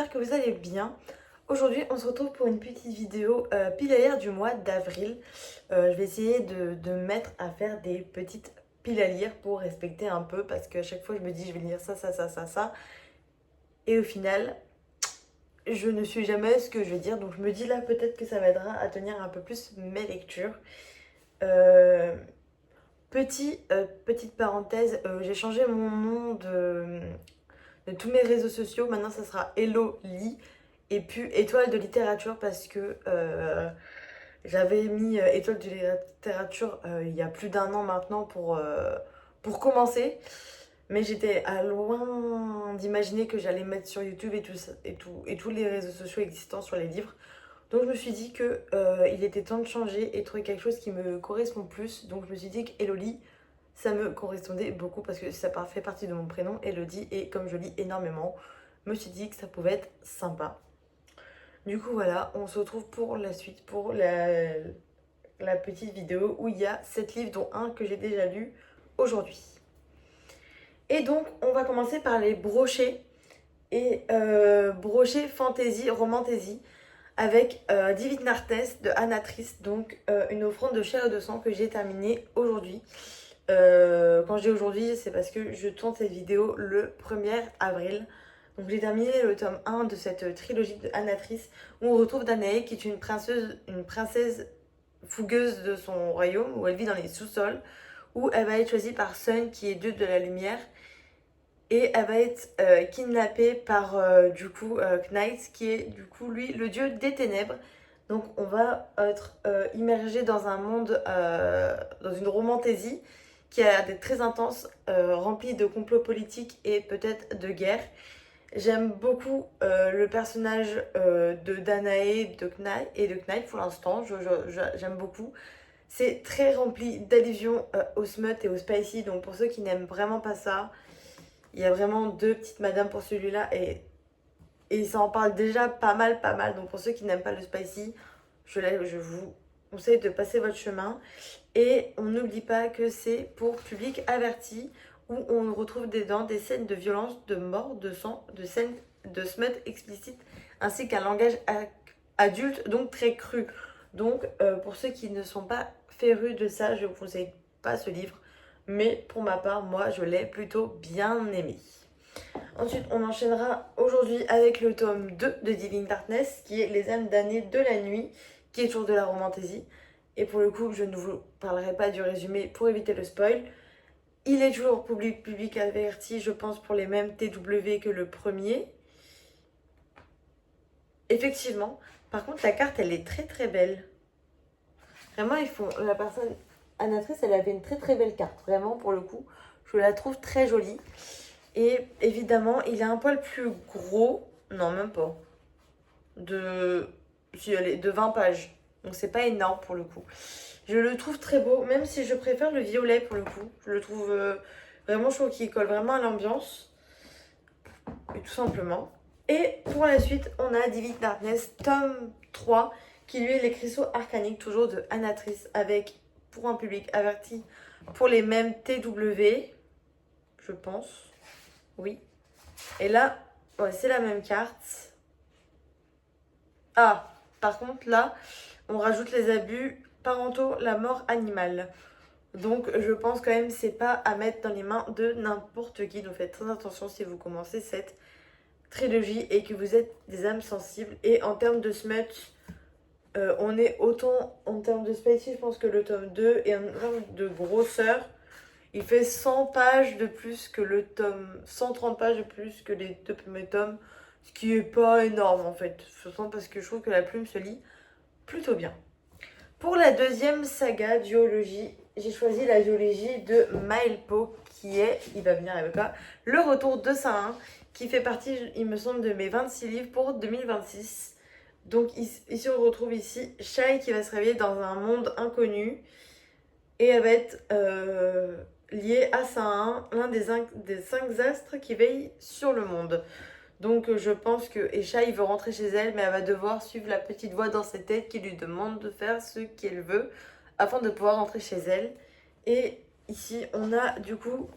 j'espère que vous allez bien. Aujourd'hui, on se retrouve pour une petite vidéo pile à lire du mois d'avril. Je vais essayer de me mettre à faire des petites piles à lire pour respecter un peu parce qu'à chaque fois, je me dis je vais lire ça, ça, ça, ça, ça. Et au final, je ne suis jamais ce que je vais dire. Donc je me dis là, peut-être que ça m'aidera à tenir un peu plus mes lectures. Euh, petite parenthèse, j'ai changé mon nom de tous mes réseaux sociaux. Maintenant, ça sera Hello Lee et puis Étoile de littérature parce que j'avais mis Étoile de littérature il y a plus d'un an maintenant pour commencer. Mais j'étais à loin d'imaginer que j'allais mettre sur YouTube et tous les réseaux sociaux existants sur les livres. Donc je me suis dit que il était temps de changer et trouver quelque chose qui me correspond plus. Donc je me suis dit que Elodie, ça me correspondait beaucoup parce que ça fait partie de mon prénom, Elodie, et comme je lis énormément, je me suis dit que ça pouvait être sympa. Du coup voilà, on se retrouve pour la suite, pour la petite vidéo où il y a 7 livres dont un que j'ai déjà lu aujourd'hui. Et donc on va commencer par les brochets et brochets fantasy, romantasy avec Divine Arthès de Anatrice, donc une offrande de chair et de sang que j'ai terminée aujourd'hui. Quand je dis aujourd'hui, c'est parce que je tourne cette vidéo le 1er avril. Donc j'ai terminé le tome 1 de cette trilogie de Anatrice où on retrouve Danae qui est une princesse fougueuse de son royaume où elle vit dans les sous-sols, où elle va être choisie par Sun qui est dieu de la lumière et elle va être kidnappée par Knight qui est du coup lui le dieu des ténèbres. Donc on va être immergé dans un monde, dans une romantaisie qui a l'air d'être très intense, remplie de complots politiques et peut-être de guerre. J'aime beaucoup le personnage de Danae et de Knight pour l'instant, j'aime beaucoup. C'est très rempli d'allusions au smut et au spicy, donc pour ceux qui n'aiment vraiment pas ça, il y a vraiment deux petites madames pour celui-là et ça en parle déjà pas mal, pas mal. Donc pour ceux qui n'aiment pas le spicy, je vous conseille de passer votre chemin. Et on n'oublie pas que c'est pour public averti, où on retrouve dedans des scènes de violence, de mort, de sang, de scènes de smut explicite, ainsi qu'un langage adulte, donc très cru. Donc pour ceux qui ne sont pas férus de ça, je ne vous conseille pas ce livre. Mais pour ma part, moi, je l'ai plutôt bien aimé. Ensuite, on enchaînera aujourd'hui avec le tome 2 de Divine Darkness, qui est Les âmes damnées de la nuit, qui est toujours de la romantaisie. Et pour le coup, je ne vous parlerai pas du résumé pour éviter le spoil. Il est toujours public averti, je pense, pour les mêmes TW que le premier. Effectivement. Par contre, la carte, elle est très très belle. Vraiment, la personne Anatrice, elle avait une très très belle carte. Vraiment, pour le coup, je la trouve très jolie. Et évidemment, il est un poil plus gros. Non, même pas. Si, elle est de 20 pages. Donc c'est pas énorme pour le coup. Je le trouve très beau, même si je préfère le violet pour le coup. Je le trouve vraiment, je trouve qu'il colle vraiment à l'ambiance. Et tout simplement. Et pour la suite, on a Divine Darkness, tome 3, qui lui est les cristaux arcaniques, toujours de Anatrice, avec, pour un public averti, pour les mêmes TW, je pense. Oui. Et là, ouais, c'est la même carte. Ah, par contre, là, on rajoute les abus parentaux, la mort animale. Donc, je pense quand même que c'est pas à mettre dans les mains de n'importe qui. Donc, faites très attention si vous commencez cette trilogie et que vous êtes des âmes sensibles. Et en termes de smut, on est autant en termes de spicy, je pense que le tome 2 et en termes de grosseur, il fait 100 pages de plus que le tome, 130 pages de plus que les deux premiers tomes, ce qui est pas énorme en fait, surtout parce que je trouve que la plume se lit plutôt bien. Pour la deuxième saga duologie, j'ai choisi la duologie de Maelpo qui est, il va venir avec moi, le retour de Saint, qui fait partie, il me semble, de mes 26 livres pour 2026. Donc ici on retrouve ici Shai qui va se réveiller dans un monde inconnu et elle va être liée à Saint, l'un des 5 astres qui veillent sur le monde. Donc je pense que Shai veut rentrer chez elle, mais elle va devoir suivre la petite voix dans sa tête qui lui demande de faire ce qu'elle veut afin de pouvoir rentrer chez elle. Et ici on a du coup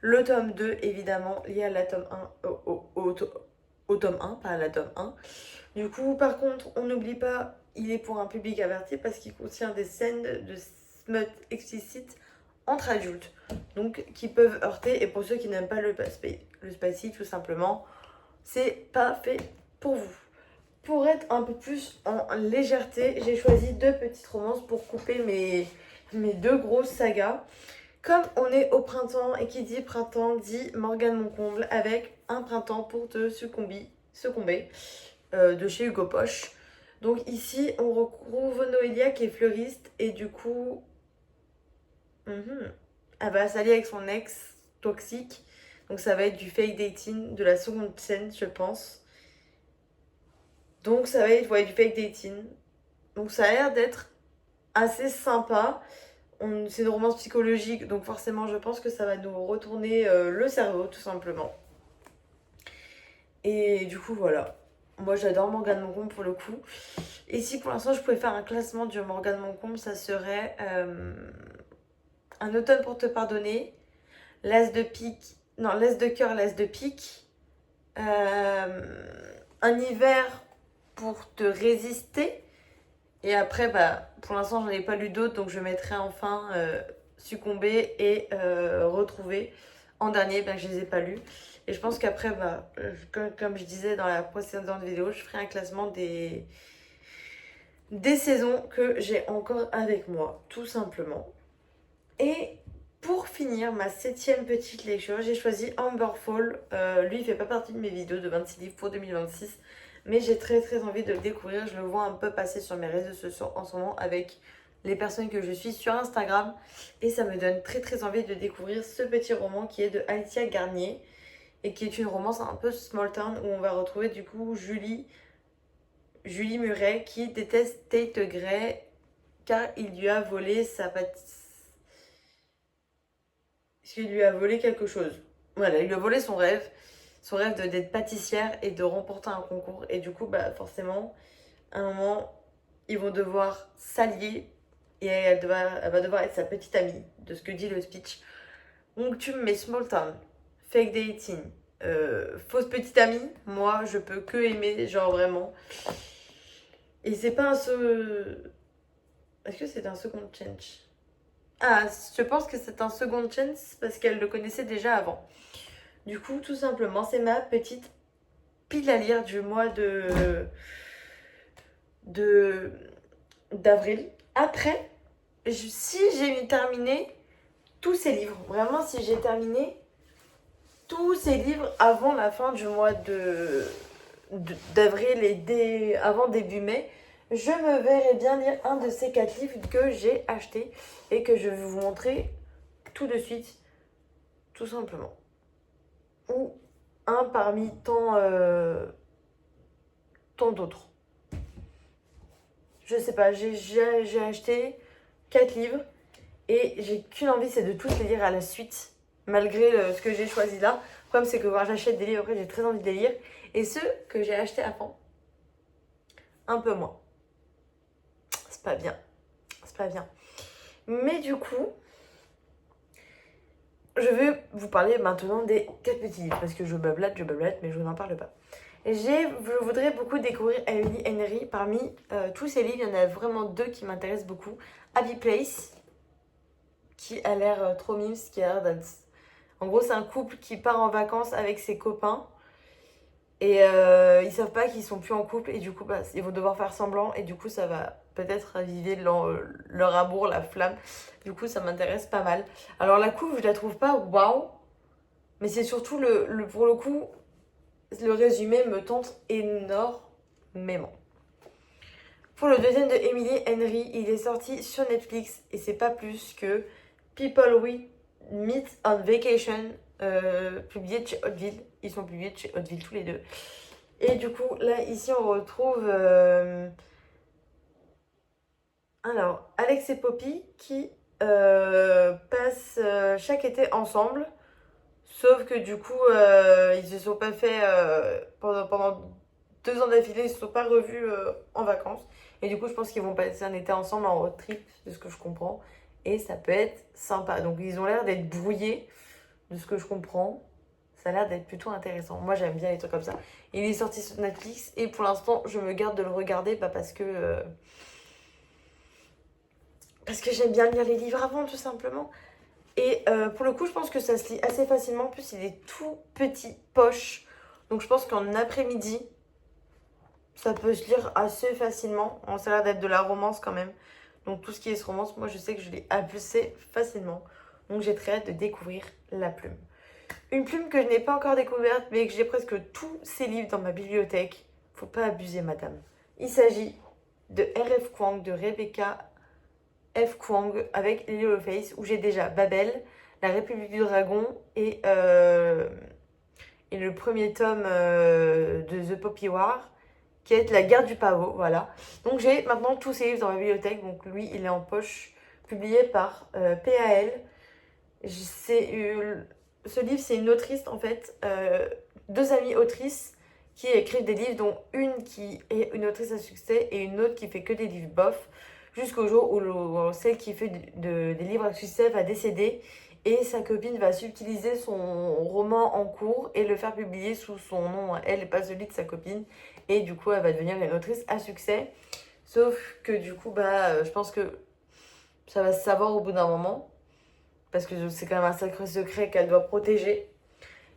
le tome 2 évidemment lié à la tome 1 au tome 1, pas à la tome 1. Du coup, par contre, on n'oublie pas, il est pour un public averti parce qu'il contient des scènes de smut explicites entre adultes, donc qui peuvent heurter. Et pour ceux qui n'aiment pas le spicy, tout simplement, c'est pas fait pour vous. Pour être un peu plus en légèreté, j'ai choisi 2 petites romances pour couper mes 2 grosses sagas. Comme on est au printemps et qui dit printemps dit Morgane Moncomble avec Un printemps pour te succomber de chez Hugo Poche. Donc ici on retrouve Noélia qui est fleuriste et du coup elle va s'allier avec son ex toxique. Donc ça va être du fake dating de la seconde scène je pense. Donc ça va être du fake dating. Donc ça a l'air d'être assez sympa. C'est une romance psychologique, donc forcément je pense que ça va nous retourner le cerveau tout simplement. Et du coup voilà. Moi j'adore Morgane Moncomble pour le coup. Et si pour l'instant je pouvais faire un classement du Morgane Moncomble, ça serait Un automne pour te pardonner, L'As de pique, non L'As de cœur, L'As de pique, Un hiver pour te résister. Et après, pour l'instant, j'en ai pas lu d'autres, donc je mettrai enfin Succomber et Retrouver en dernier, bien que je les ai pas lus. Et je pense qu'après, comme je disais dans la précédente vidéo, je ferai un classement des saisons que j'ai encore avec moi, tout simplement. Et pour finir ma 7e petite lecture, j'ai choisi Amber Fall. Lui, il fait pas partie de mes vidéos de 26 livres pour 2026. Mais j'ai très très envie de le découvrir. Je le vois un peu passer sur mes réseaux sociaux en ce moment avec les personnes que je suis sur Instagram. Et ça me donne très très envie de découvrir ce petit roman qui est de Alicia Garnier. Et qui est une romance un peu small town où on va retrouver du coup Julie Murray qui déteste Tate Gray car il lui a volé il lui a volé quelque chose. Voilà, il lui a volé son rêve d'être pâtissière et de remporter un concours. Et du coup, forcément, à un moment, ils vont devoir s'allier et elle va devoir être sa petite amie, de ce que dit le speech. Donc tu me mets small town, fake dating, fausse petite amie, moi je peux que aimer, genre vraiment. Et c'est pas Est-ce que c'est un second change? Ah, je pense que c'est un second chance parce qu'elle le connaissait déjà avant. Du coup, tout simplement, c'est ma petite pile à lire du mois d'avril. Après, si j'ai terminé tous ces livres, vraiment si j'ai terminé tous ces livres avant la fin du mois d'avril et avant début mai, je me verrais bien lire un de ces 4 livres que j'ai acheté et que je vais vous montrer tout de suite, tout simplement. Ou un parmi tant d'autres. Je sais pas, j'ai acheté 4 livres et j'ai qu'une envie, c'est de tous les lire à la suite, malgré ce que j'ai choisi là. Le problème, c'est que quand j'achète des livres, après, j'ai très envie de les lire. Et ceux que j'ai achetés avant, un peu moins. C'est pas bien. C'est pas bien. Mais du coup, je vais vous parler maintenant des 4 petits livres. Parce que je bablate, mais je n'en parle pas. Je voudrais beaucoup découvrir Emily Henry. Parmi tous ces livres, il y en a vraiment 2 qui m'intéressent beaucoup. Happy Place, qui a l'air trop mimes, qui a l'air d'être... En gros, c'est un couple qui part en vacances avec ses copains. Et ils savent pas qu'ils sont plus en couple. Et du coup, ils vont devoir faire semblant. Et du coup, ça va peut-être raviver leur amour, la flamme. Du coup, ça m'intéresse pas mal. Alors, la couve, je la trouve pas waouh. Mais c'est surtout, pour le coup, le résumé me tente énormément. Pour le deuxième de Emily Henry, il est sorti sur Netflix et c'est pas plus que People We Meet on Vacation, publié de chez Hauteville. Ils sont publiés de chez Hauteville tous les 2. Et du coup, là, ici, on retrouve alors Alex et Poppy qui passent chaque été ensemble. Sauf que du coup, ils se sont pas fait pendant 2 ans d'affilée, ils se sont pas revus en vacances. Et du coup, je pense qu'ils vont passer un été ensemble en road trip, de ce que je comprends. Et ça peut être sympa. Donc, ils ont l'air d'être brouillés, de ce que je comprends. Ça a l'air d'être plutôt intéressant. Moi, j'aime bien les trucs comme ça. Il est sorti sur Netflix et pour l'instant, je me garde de le regarder parce que j'aime bien lire les livres avant, tout simplement. Et pour le coup, je pense que ça se lit assez facilement. En plus, il est tout petit, poche. Donc, je pense qu'en après-midi, ça peut se lire assez facilement. Ça a l'air d'être de la romance quand même. Donc, tout ce qui est romance, moi, je sais que je lis assez facilement. Donc, j'ai très hâte de découvrir la plume. Une plume que je n'ai pas encore découverte, mais que j'ai presque tous ses livres dans ma bibliothèque. Faut pas abuser, madame. Il s'agit de R.F. Kuang, de Rebecca F. Kuang, avec Lily Face, où j'ai déjà Babel, La République du Dragon et le premier tome de The Poppy War, qui est La Guerre du Pavot, voilà. Donc j'ai maintenant tous ces livres dans ma bibliothèque, donc lui, il est en poche, publié par PAL. Ce livre, c'est une autrice, en fait, deux amies autrices qui écrivent des livres, dont une qui est une autrice à succès et une autre qui fait que des livres bof, jusqu'au jour où celle qui fait des livres à succès va décéder et sa copine va subtiliser son roman en cours et le faire publier sous son nom à elle et pas celui de sa copine. Et du coup, elle va devenir une autrice à succès. Sauf que du coup, je pense que ça va se savoir au bout d'un moment. Parce que c'est quand même un sacré secret qu'elle doit protéger.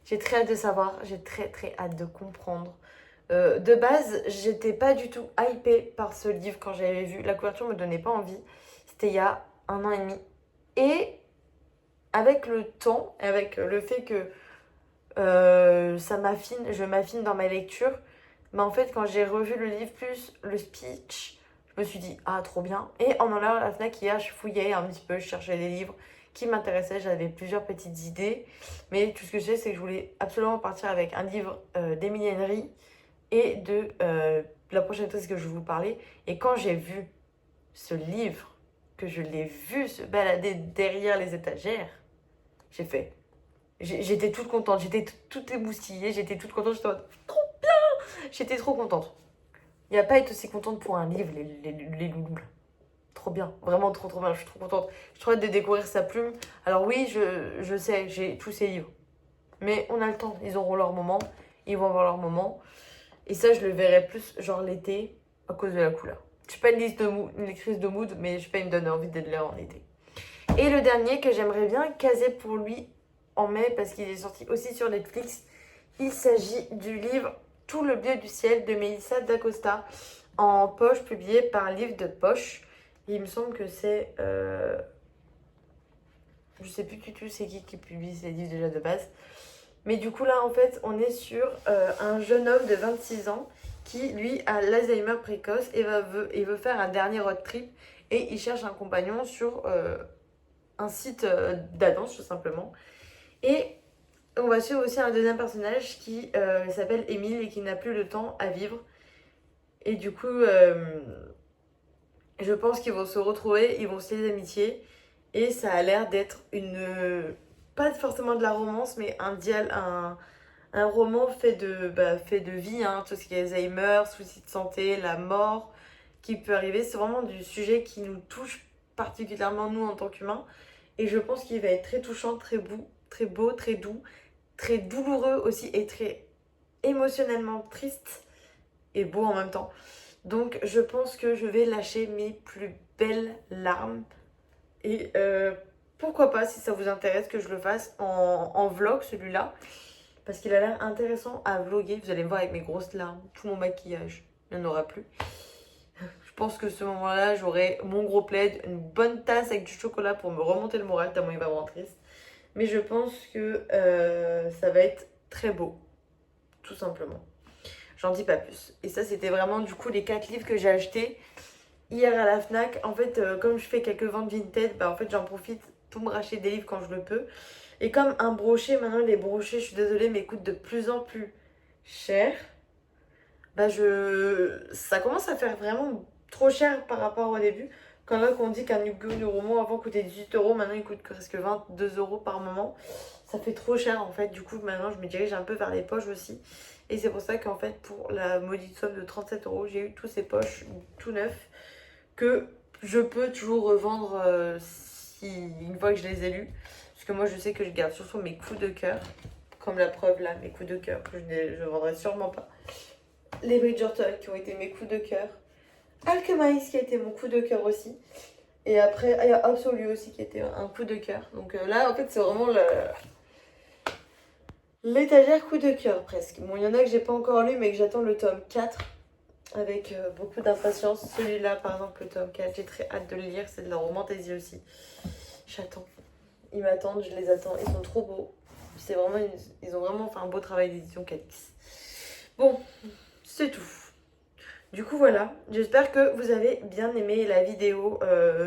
J'ai très hâte de savoir, j'ai très hâte de comprendre. De base, j'étais pas du tout hypée par ce livre quand j'avais vu. La couverture me donnait pas envie. C'était il y a 1 an et demi. Et avec le temps, avec le fait que je m'affine dans ma lecture, mais en fait, quand j'ai revu le livre plus le speech, je me suis dit, ah, trop bien. Et en allant à la Fnac hier, je fouillais un petit peu, je cherchais des livres qui m'intéressaient, j'avais plusieurs petites idées. Mais tout ce que je sais, c'est que je voulais absolument partir avec un livre d'Emily Henry et de la prochaine autrice que je vais vous parler. Et quand j'ai vu ce livre, que je l'ai vu se balader derrière les étagères, j'ai fait. J'étais toute contente, j'étais toute émoustillée, j'étais toute contente, j'étais trop contente. Il n'y a pas à être aussi contente pour un livre, les loulous là. Trop bien, vraiment trop bien, je suis trop contente. Je suis trop hâte de découvrir sa plume. Alors oui, je sais, j'ai tous ses livres. Mais on a le temps, ils auront leur moment, ils vont avoir leur moment. Et ça, je le verrai plus genre l'été à cause de la couleur. Je suis pas une lectrice de mood, mais je sais pas, il me donne envie de le lire en été. Et le dernier que j'aimerais bien caser pour lui en mai, parce qu'il est sorti aussi sur Netflix, il s'agit du livre Tout le bleu du ciel de Melissa d'Acosta, en poche, publié par Livre de Poche. Et il me semble que c'est... je sais plus du tout c'est qui publie ces livres déjà de base. Mais du coup là en fait on est sur un jeune homme de 26 ans qui lui a l'Alzheimer précoce et veut faire un dernier road trip et il cherche un compagnon sur un site d'annonce tout simplement. Et on va suivre aussi un deuxième personnage qui s'appelle Émile et qui n'a plus le temps à vivre. Et du coup, je pense qu'ils vont se retrouver, ils vont se lier d'amitié. Et ça a l'air d'être pas forcément de la romance, mais un roman fait de vie, hein, tout ce qui est Alzheimer, soucis de santé, la mort qui peut arriver. C'est vraiment du sujet qui nous touche particulièrement nous en tant qu'humains. Et je pense qu'il va être très touchant, très beau, très doux, très douloureux aussi et très émotionnellement triste et beau en même temps. Donc je pense que je vais lâcher mes plus belles larmes. Et pourquoi pas, si ça vous intéresse, que je le fasse en vlog celui-là. Parce qu'il a l'air intéressant à vlogger. Vous allez me voir avec mes grosses larmes, tout mon maquillage. Il n'y en aura plus. Je pense que ce moment-là, j'aurai mon gros plaid, une bonne tasse avec du chocolat pour me remonter le moral, tellement il va me rendre triste. Mais je pense que ça va être très beau, tout simplement. J'en dis pas plus. Et ça, c'était vraiment du coup les 4 livres que j'ai achetés hier à la Fnac. En fait, comme je fais quelques ventes vintage, en fait, j'en profite pour me racheter des livres quand je le peux. Et comme un brochet, maintenant les brochets, je suis désolée, mais coûtent de plus en plus cher. Ça commence à faire vraiment trop cher par rapport au début. Quand là qu'on dit qu'un Hugo roman avant coûtait 18 euros, maintenant il coûte presque 22 euros par moment. Ça fait trop cher en fait. Du coup, maintenant je me dirige un peu vers les poches aussi. Et c'est pour ça qu'en fait, pour la maudite somme de 37 euros, j'ai eu tous ces poches tout neufs que je peux toujours revendre une fois que je les ai lus. Parce que moi, je sais que je garde surtout mes coups de cœur. Comme la preuve là, mes coups de cœur, que je vendrai sûrement pas. Les Bridgerton qui ont été mes coups de cœur. Alchemist qui a été mon coup de cœur aussi. Et après, il y a Absolu aussi qui était un coup de cœur. Donc là, en fait, c'est vraiment l'étagère coup de cœur presque. Bon, il y en a que j'ai pas encore lu, mais que j'attends le tome 4 avec beaucoup d'impatience. Celui-là, par exemple, le tome 4, j'ai très hâte de le lire. C'est de la romantaisie aussi. J'attends. Ils m'attendent, je les attends. Ils sont trop beaux. C'est vraiment, ils ont vraiment fait un beau travail d'édition Calix. Bon, c'est tout. Du coup voilà, j'espère que vous avez bien aimé la vidéo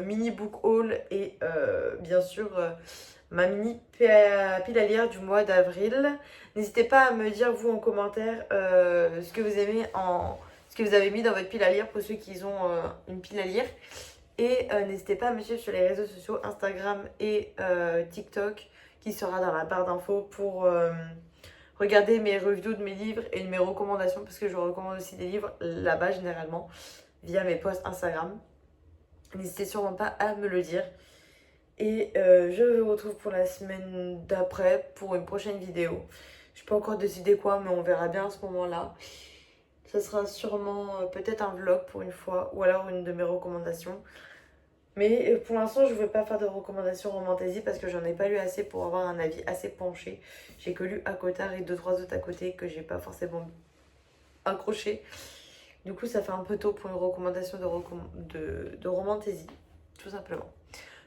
mini book haul et bien sûr ma mini pile à lire du mois d'avril. N'hésitez pas à me dire vous en commentaire ce que vous aimez ce que vous avez mis dans votre pile à lire pour ceux qui ont une pile à lire. Et n'hésitez pas à me suivre sur les réseaux sociaux Instagram et TikTok qui sera dans la barre d'infos pour regardez mes reviews de mes livres et mes recommandations parce que je recommande aussi des livres là-bas généralement via mes posts Instagram. N'hésitez sûrement pas à me le dire. Et je vous retrouve pour la semaine d'après pour une prochaine vidéo. Je n'ai pas encore décidé quoi, mais on verra bien à ce moment-là. Ce sera sûrement peut-être un vlog pour une fois ou alors une de mes recommandations. Mais pour l'instant, je ne vais pas faire de recommandations romantaisie parce que j'en ai pas lu assez pour avoir un avis assez penché. J'ai que lu ACOTAR et 2-3 autres à côté que j'ai pas forcément accroché. Du coup, ça fait un peu tôt pour une recommandation de romantaisie, tout simplement.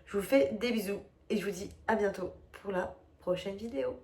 Je vous fais des bisous et je vous dis à bientôt pour la prochaine vidéo.